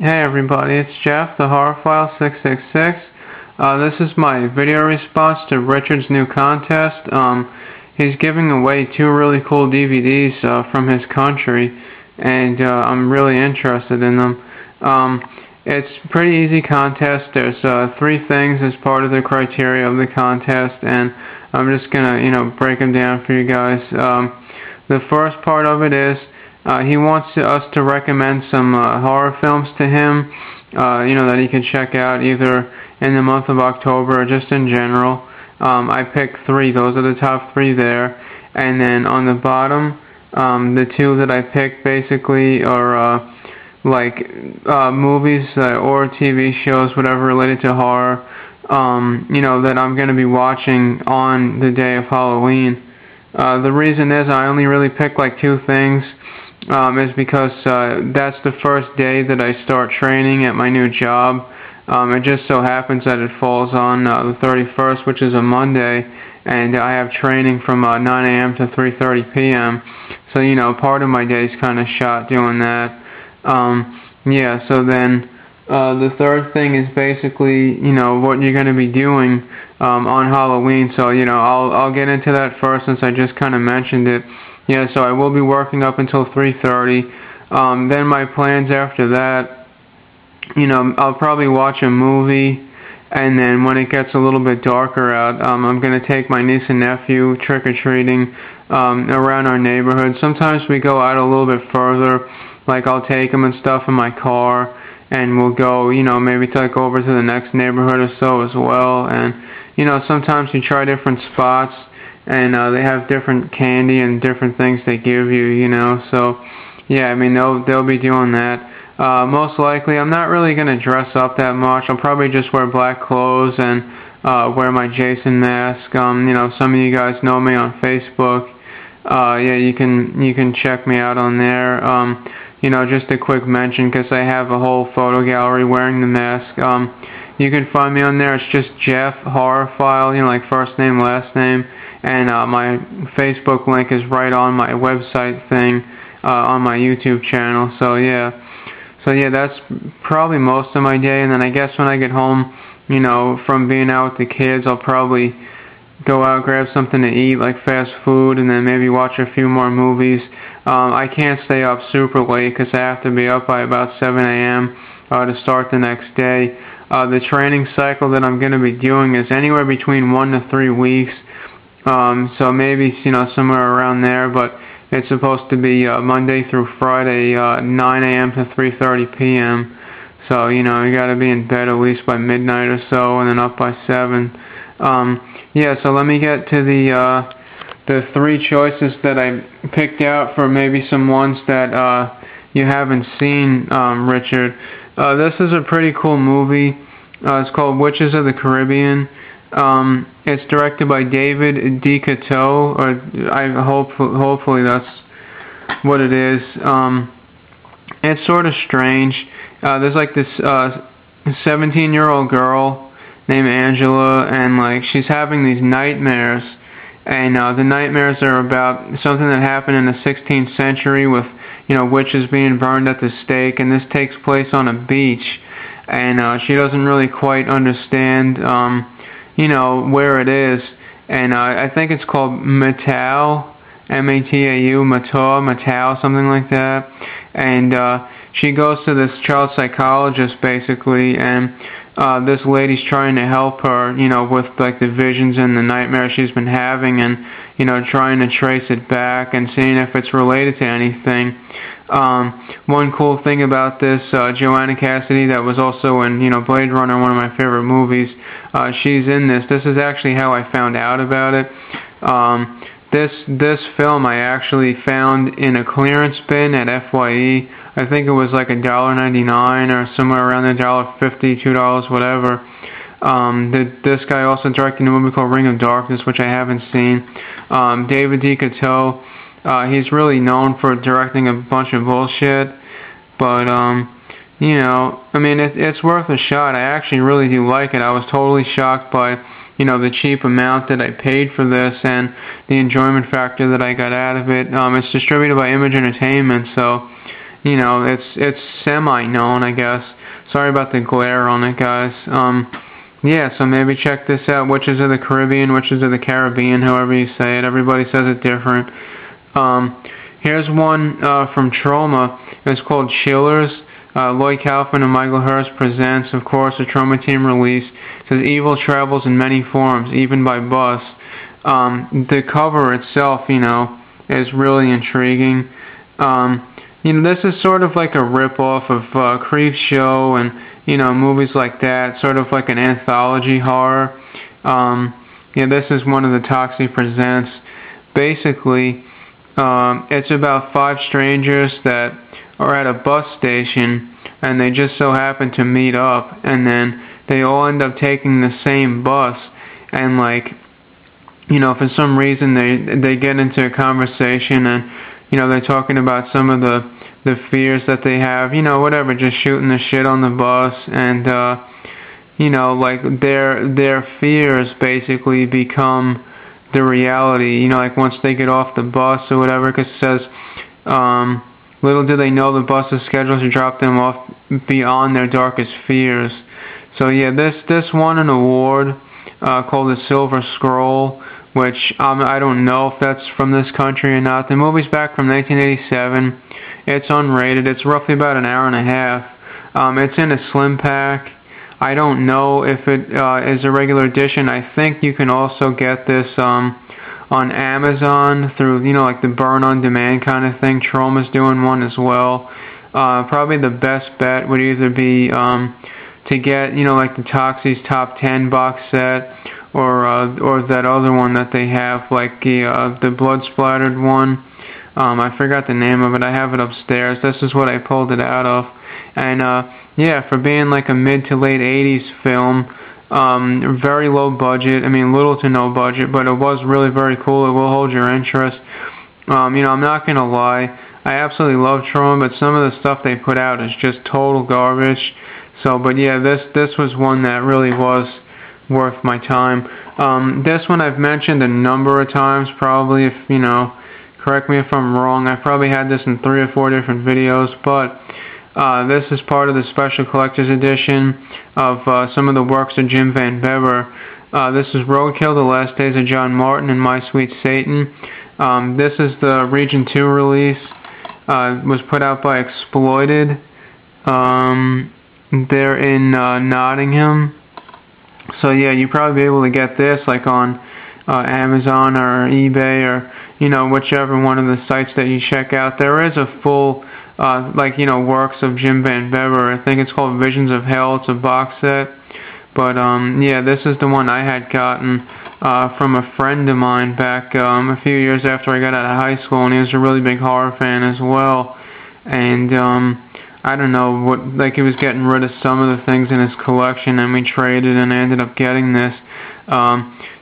Hey everybody, it's Jeff, the Horrorphile 666. This is my video response to Richard's new contest. He's giving away two really cool DVDs from his country, and I'm really interested in them. It's a pretty easy contest. There's three things as part of the criteria of the contest, and I'm just gonna, break them down for you guys. The first part of it is he wants us to recommend some horror films to him, that he can check out either in the month of October or just in general. I picked three. Those are the top three there. And then on the bottom, the two that I picked basically are movies or TV shows, whatever related to horror, that I'm going to be watching on the day of Halloween. The reason is I only really picked like two things. Is because that's the first day that I start training at my new job. It just so happens that it falls on the 31st, which is a Monday, and I have training from 9 a.m. to 3:30 p.m. So, part of my day is kind of shot doing that. So then the third thing is basically, what you're going to be doing on Halloween. So, I'll get into that first since I just kind of mentioned it. Yeah, so I will be working up until 3:30. Then my plans after that, I'll probably watch a movie, and then when it gets a little bit darker out, I'm going to take my niece and nephew trick-or-treating around our neighborhood. Sometimes we go out a little bit further, like I'll take them and stuff in my car, and we'll go, maybe take over to the next neighborhood or so as well. And, sometimes you try different spots, and they have different candy and different things they give you, so yeah, I mean they'll be doing that. Most likely I'm not really going to dress up that much. I'll probably just wear black clothes and wear my Jason mask. Some of you guys know me on Facebook. Yeah, you can check me out on there. Just a quick mention, because I have a whole photo gallery wearing the mask. You can find me on there. It's just Jeff Horrorphile, like first name, last name. And my Facebook link is right on my website thing on my YouTube channel. So yeah, that's probably most of my day. And then I guess when I get home, from being out with the kids, I'll probably go out, grab something to eat, like fast food, and then maybe watch a few more movies. I can't stay up super late because I have to be up by about 7 a.m. To start the next day. The training cycle that I'm going to be doing is anywhere between 1 to 3 weeks. So maybe, somewhere around there, but it's supposed to be Monday through Friday, 9 a.m. to 3:30 p.m. So, you got to be in bed at least by midnight or so, and then up by 7. So let me get to the three choices that I picked out for maybe some ones that you haven't seen, Richard. This is a pretty cool movie. It's called Witches of the Caribbean. It's directed by David D. Coteau, or hopefully that's what it is. It's sort of strange. There's like this 17-year-old girl named Angela, and she's having these nightmares, and the nightmares are about something that happened in the 16th century with witches being burned at the stake, and this takes place on a beach, and she doesn't really quite understand where it is, and I think it's called Matau, M-A-T-A-U, Matau, something like that, and she goes to this child psychologist, basically, and this lady's trying to help her, with, the visions and the nightmares she's been having, and, trying to trace it back and seeing if it's related to anything. One cool thing about this, Joanna Cassidy, that was also in, Blade Runner, one of my favorite movies, she's in this. This is actually how I found out about it. This film I actually found in a clearance bin at FYE. I think it was like $1.99 or somewhere around there, $1.50, $2, whatever. This guy also directed a movie called Ring of Darkness, which I haven't seen. David D. Coteau, he's really known for directing a bunch of bullshit, but it's worth a shot. I actually really do like it. I was totally shocked by the cheap amount that I paid for this and the enjoyment factor that I got out of it. It's distributed by Image Entertainment, so you know, it's semi-known, I guess. Sorry about the glare on it, guys. Yeah, so maybe check this out. Witches of the Caribbean, Witches of the Caribbean, however you say it. Everybody says it different. Here's one from Trauma. It's called Chillers. Lloyd Kaufman and Michael Hurst presents, of course, a Trauma Team release. It says evil travels in many forms, even by bus. The cover itself, you know, is really intriguing. You know, this is sort of like a rip-off of Creepshow and, you know, movies like that, sort of like an anthology horror. Yeah, this is one of the talks he presents. Basically, it's about 5 strangers that are at a bus station, and they just so happen to meet up, and then they all end up taking the same bus, and, like, you know, for some reason they get into a conversation, and, you know, they're talking about some of the fears that they have, you know, whatever, just shooting the shit on the bus, and, you know, like, their fears basically become the reality, you know, like, once they get off the bus or whatever, because it says, little do they know the bus is scheduled to drop them off beyond their darkest fears. So, yeah, this won an award called the Silver Scroll, which I don't know if that's from this country or not. The movie's back from 1987. It's unrated. It's roughly about an hour and a half. It's in a slim pack. I don't know if it is a regular edition. I think you can also get this on Amazon through, you know, like the burn-on-demand kind of thing. Trauma's doing one as well. Probably the best bet would either be to get, you know, like the Toxie's Top 10 box set, or that other one that they have, like the blood-splattered one. I forgot the name of it. I have it upstairs. This is what I pulled it out of. And, yeah, for being like a mid to late 80s film, very low budget. I mean, little to no budget, but it was really very cool. It will hold your interest. You know, I'm not going to lie. I absolutely love Trauma, but some of the stuff they put out is just total garbage. So, but yeah, this was one that really was worth my time. This one I've mentioned a number of times, probably, if, you know, correct me if I'm wrong. I probably had this in 3 or 4 different videos, but this is part of the special collector's edition of some of the works of Jim Van Bever. This is Roadkill, The Last Days of John Martin and My Sweet Satan. This is the Region 2 release. It was put out by Exploited. They're in Nottingham. So yeah, you'll probably be able to get this like on Amazon or eBay or, you know, whichever one of the sites that you check out. There is a full, like, you know, works of Jim Van Bever. I think it's called Visions of Hell. It's a box set. But, yeah, this is the one I had gotten from a friend of mine back a few years after I got out of high school, and he was a really big horror fan as well. And, I don't know, like, he was getting rid of some of the things in his collection, and we traded, and I ended up getting this.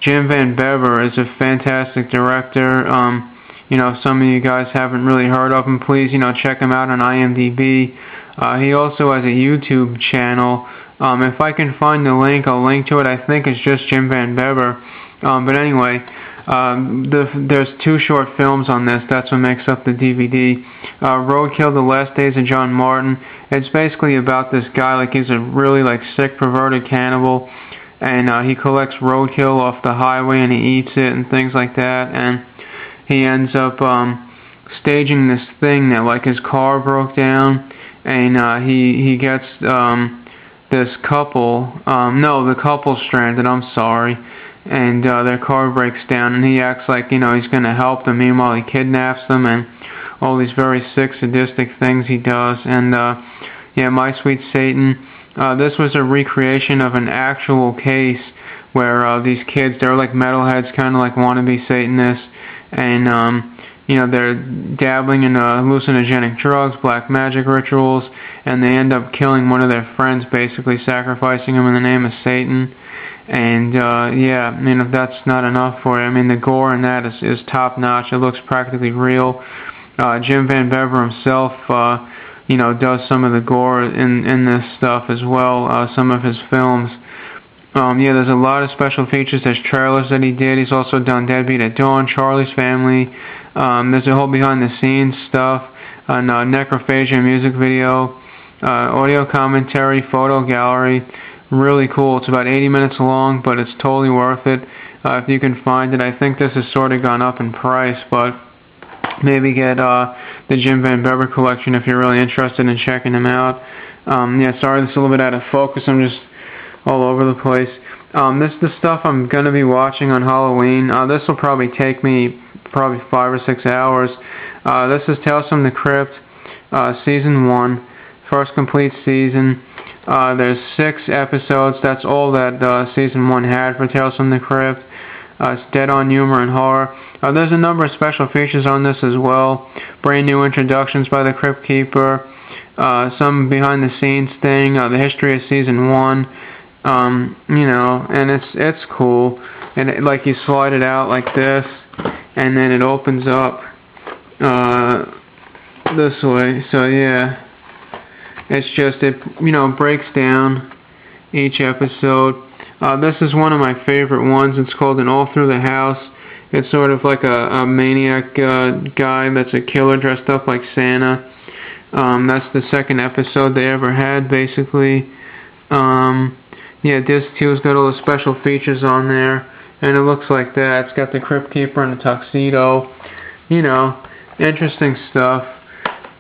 Jim Van Bever is a fantastic director. You know, if some of you guys haven't really heard of him, please, you know, check him out on IMDb. He also has a YouTube channel. If I can find the link, I'll link to it. I think it's just Jim Van Bever. But anyway, there's 2 short films on this. That's what makes up the DVD. Roadkill, The Last Days of John Martin. It's basically about this guy, like, he's a really, like, sick, perverted cannibal, and he collects roadkill off the highway and he eats it and things like that, and he ends up staging this thing that, like, his car broke down, and he gets this couple, the couple's stranded, I'm sorry, and their car breaks down, and he acts like, you know, he's going to help them. Meanwhile, he kidnaps them, and all these very sick, sadistic things he does. And, yeah, My Sweet Satan, this was a recreation of an actual case where these kids, they're like metalheads, kind of like wannabe Satanists, and, you know, they're dabbling in hallucinogenic drugs, black magic rituals, and they end up killing one of their friends, basically sacrificing him in the name of Satan. And, yeah, I mean, if that's not enough for you, I mean, the gore in that is top-notch. It looks practically real. Jim Van Bever himself, you know, does some of the gore in this stuff as well, some of his films. Yeah, there's a lot of special features. There's trailers that he did. He's also done Deadbeat at Dawn, Charlie's Family. There's a whole behind-the-scenes stuff. necrophagia music video, audio commentary, photo gallery. Really cool. It's about 80 minutes long, but it's totally worth it if you can find it. I think this has sort of gone up in price, but maybe get the Jim Van Bever collection if you're really interested in checking them out. Yeah, sorry this is a little bit out of focus. I'm just all over the place. This is the stuff I'm going to be watching on Halloween. This will probably take me 5 or 6 hours. This is Tales from the Crypt, Season 1, first complete season. There's 6 episodes. That's all that Season 1 had for Tales from the Crypt. It's dead on humor and horror. There's a number of special features on this as well. Brand new introductions by the Crypt Keeper. Some behind the scenes thing. The history of Season 1. And it's cool. And like you slide it out like this, and then it opens up this way. So yeah, it's just it breaks down each episode. This is one of my favorite ones. It's called An All Through the House. It's sort of like a maniac guy that's a killer dressed up like Santa. That's the second episode they ever had, basically. Yeah, Disc 2's got all the special features on there, and it looks like that. It's got the Crypt Keeper in a tuxedo. Interesting stuff.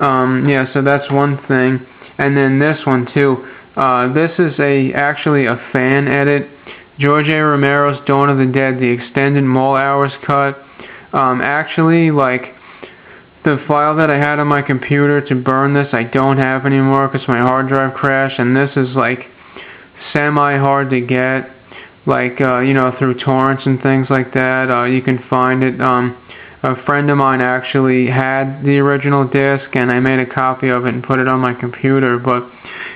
Yeah, so that's one thing. And then this one, too. This is actually a fan edit. George A. Romero's Dawn of the Dead, the extended mall hours cut. Actually, like, the file that I had on my computer to burn this, I don't have anymore because my hard drive crashed, and this is, like, semi-hard to get, like, through torrents and things like that. You can find it. A friend of mine actually had the original disc, and I made a copy of it and put it on my computer. But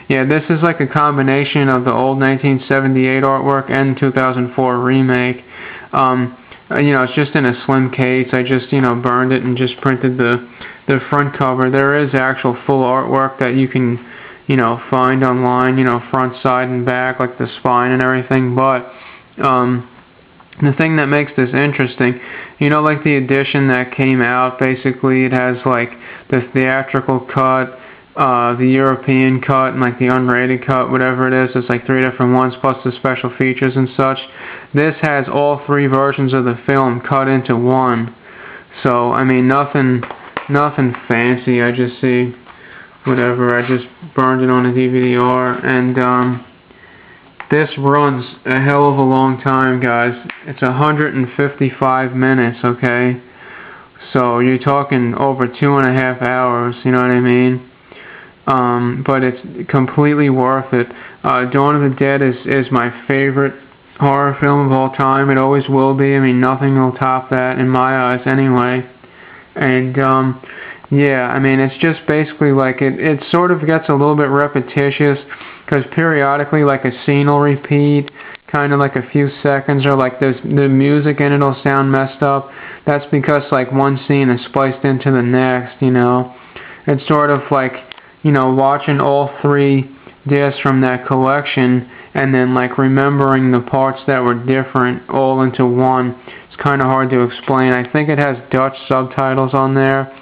yeah, this is like a combination of the old 1978 artwork and 2004 remake. It's just in a slim case. I just burned it and just printed the front cover. There is actual full artwork that you can find online, front, side, and back, like the spine and everything. But the thing that makes this interesting, like the edition that came out, basically it has like the theatrical cut, the European cut, and like the unrated cut, whatever it is. It's like 3 different ones plus the special features and such. This has all 3 versions of the film cut into one. So I mean, nothing fancy. I just see whatever. I just burned it on a DVD-R, and this runs a hell of a long time, guys. It's 155 minutes, okay? So you're talking over 2.5 hours, you know what I mean? But it's completely worth it. Dawn of the Dead is my favorite horror film of all time. It always will be. I mean, nothing will top that in my eyes anyway. And yeah, I mean, it's just basically like it sort of gets a little bit repetitious, because periodically, like, a scene will repeat, kind of like a few seconds, or like the music in it will sound messed up. That's because like one scene is spliced into the next. It's sort of like watching all 3 discs from that collection and then like remembering the parts that were different all into one. It's kind of hard to explain. I think it has Dutch subtitles on there.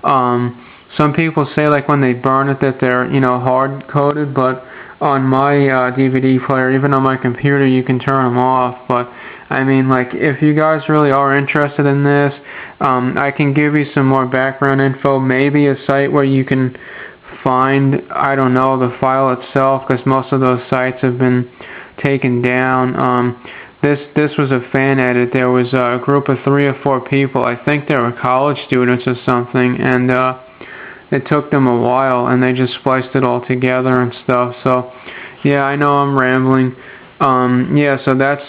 Some people say like when they burn it that they're hard coded, but on my DVD player, even on my computer, you can turn them off. But I mean, like, if you guys really are interested in this, I can give you some more background info. Maybe a site where you can find, I don't know, the file itself, because most of those sites have been taken down. This was a fan edit. There was a group of 3 or 4 people. I think they were college students or something, and it took them a while, and they just spliced it all together and stuff. So yeah, I know I'm rambling. Yeah, so that's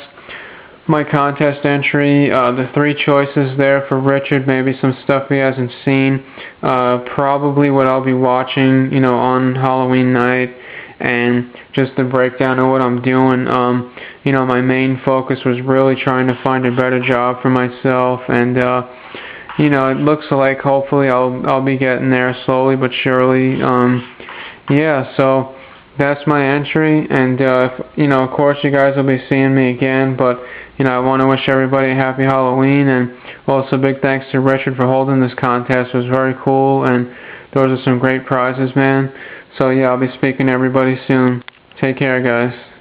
my contest entry. The 3 choices there for Richard, maybe some stuff he hasn't seen, probably what I'll be watching on Halloween night, and just a breakdown of what I'm doing. My main focus was really trying to find a better job for myself, and it looks like hopefully I'll be getting there slowly but surely. Yeah, so that's my entry, and of course you guys will be seeing me again, but I want to wish everybody a happy Halloween, and also big thanks to Richard for holding this contest. It was very cool, and Those are some great prizes, man. So yeah, I'll be speaking to everybody soon. Take care, guys.